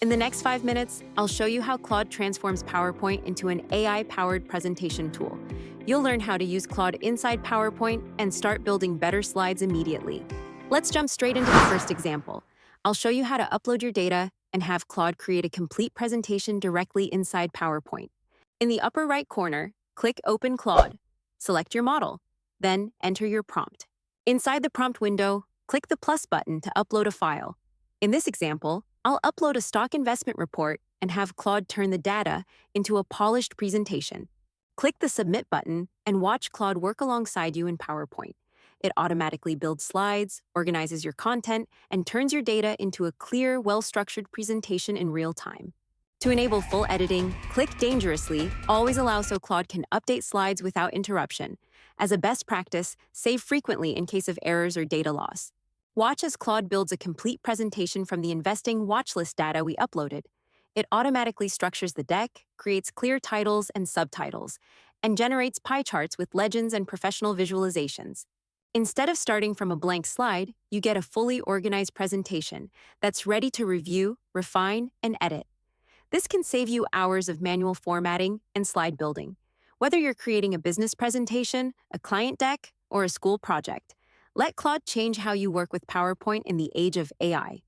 In the next 5 minutes, I'll show you how Claude transforms PowerPoint into an AI-powered presentation tool. You'll learn how to use Claude inside PowerPoint and start building better slides immediately. Let's jump straight into the first example. I'll show you how to upload your data and have Claude create a complete presentation directly inside PowerPoint. In the upper right corner, click Open Claude. Select your model, then enter your prompt. Inside the prompt window, click the plus button to upload a file. In this example, I'll upload a stock investment report and have Claude turn the data into a polished presentation. Click the Submit button and watch Claude work alongside you in PowerPoint. It automatically builds slides, organizes your content, and turns your data into a clear, well-structured presentation in real time. To enable full editing, click Dangerously, always allow so Claude can update slides without interruption. As a best practice, save frequently in case of errors or data loss. Watch as Claude builds a complete presentation from the investing watchlist data we uploaded. It automatically structures the deck, creates clear titles and subtitles, and generates pie charts with legends and professional visualizations. Instead of starting from a blank slide, you get a fully organized presentation that's ready to review, refine, and edit. This can save you hours of manual formatting and slide building. Whether you're creating a business presentation, a client deck, or a school project, let Claude change how you work with PowerPoint in the age of AI.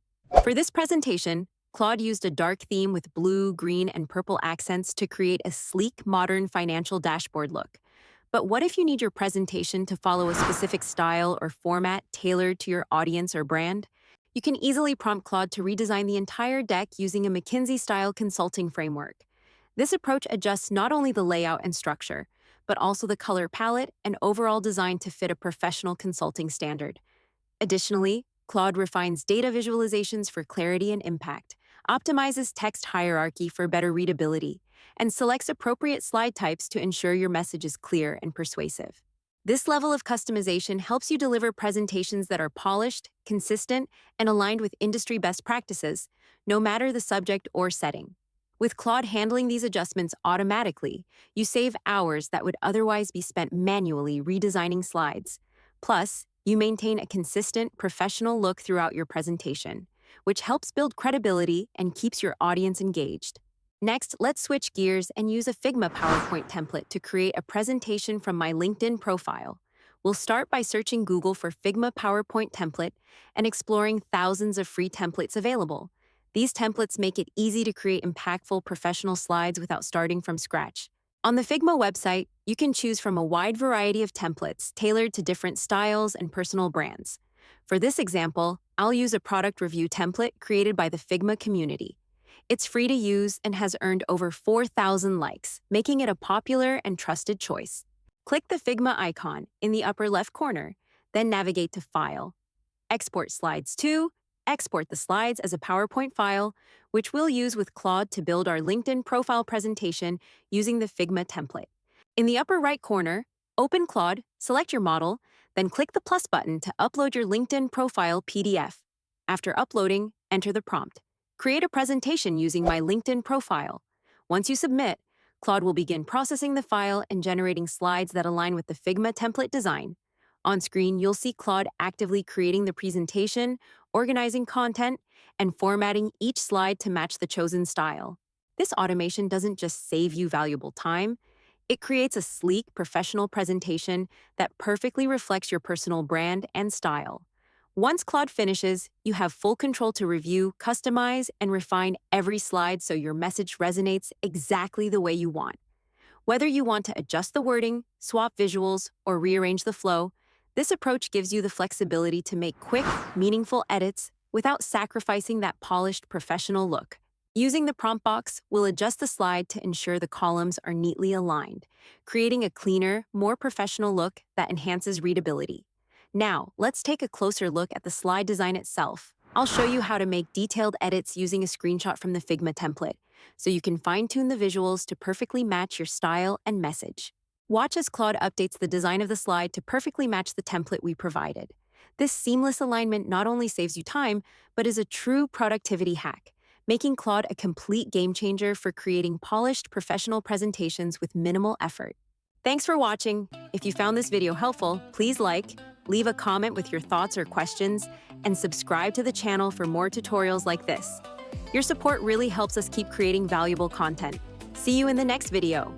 For this presentation, Claude used a dark theme with blue, green, and purple accents to create a sleek, modern financial dashboard look. But what if you need your presentation to follow a specific style or format tailored to your audience or brand? You can easily prompt Claude to redesign the entire deck using a McKinsey-style consulting framework. This approach adjusts not only the layout and structure, but also the color palette and overall design to fit a professional consulting standard. Additionally, Claude refines data visualizations for clarity and impact, optimizes text hierarchy for better readability, and selects appropriate slide types to ensure your message is clear and persuasive. This level of customization helps you deliver presentations that are polished, consistent, and aligned with industry best practices, no matter the subject or setting. With Claude handling these adjustments automatically, you save hours that would otherwise be spent manually redesigning slides. Plus, you maintain a consistent, professional look throughout your presentation, which helps build credibility and keeps your audience engaged. Next, let's switch gears and use a Figma PowerPoint template to create a presentation from my LinkedIn profile. We'll start by searching Google for Figma PowerPoint template and exploring thousands of free templates available. These templates make it easy to create impactful professional slides without starting from scratch. On the Figma website, you can choose from a wide variety of templates tailored to different styles and personal brands. For this example, I'll use a product review template created by the Figma community. It's free to use and has earned over 4,000 likes, making it a popular and trusted choice. Click the Figma icon in the upper left corner, then navigate to File. Export Slides to. Export the slides as a PowerPoint file, which we'll use with Claude to build our LinkedIn profile presentation using the Figma template. In the upper right corner, open Claude, select your model, then click the plus button to upload your LinkedIn profile PDF. After uploading, enter the prompt. Create a presentation using my LinkedIn profile. Once you submit, Claude will begin processing the file and generating slides that align with the Figma template design. On screen, you'll see Claude actively creating the presentation, organizing content, and formatting each slide to match the chosen style. This automation doesn't just save you valuable time, it creates a sleek, professional presentation that perfectly reflects your personal brand and style. Once Claude finishes, you have full control to review, customize, and refine every slide so your message resonates exactly the way you want. Whether you want to adjust the wording, swap visuals, or rearrange the flow, this approach gives you the flexibility to make quick, meaningful edits without sacrificing that polished, professional look. Using the prompt box, we'll adjust the slide to ensure the columns are neatly aligned, creating a cleaner, more professional look that enhances readability. Now, let's take a closer look at the slide design itself. I'll show you how to make detailed edits using a screenshot from the Figma template, so you can fine-tune the visuals to perfectly match your style and message. Watch as Claude updates the design of the slide to perfectly match the template we provided. This seamless alignment not only saves you time, but is a true productivity hack, making Claude a complete game changer for creating polished, professional presentations with minimal effort. Thanks for watching. If you found this video helpful, please like, leave a comment with your thoughts or questions, and subscribe to the channel for more tutorials like this. Your support really helps us keep creating valuable content. See you in the next video.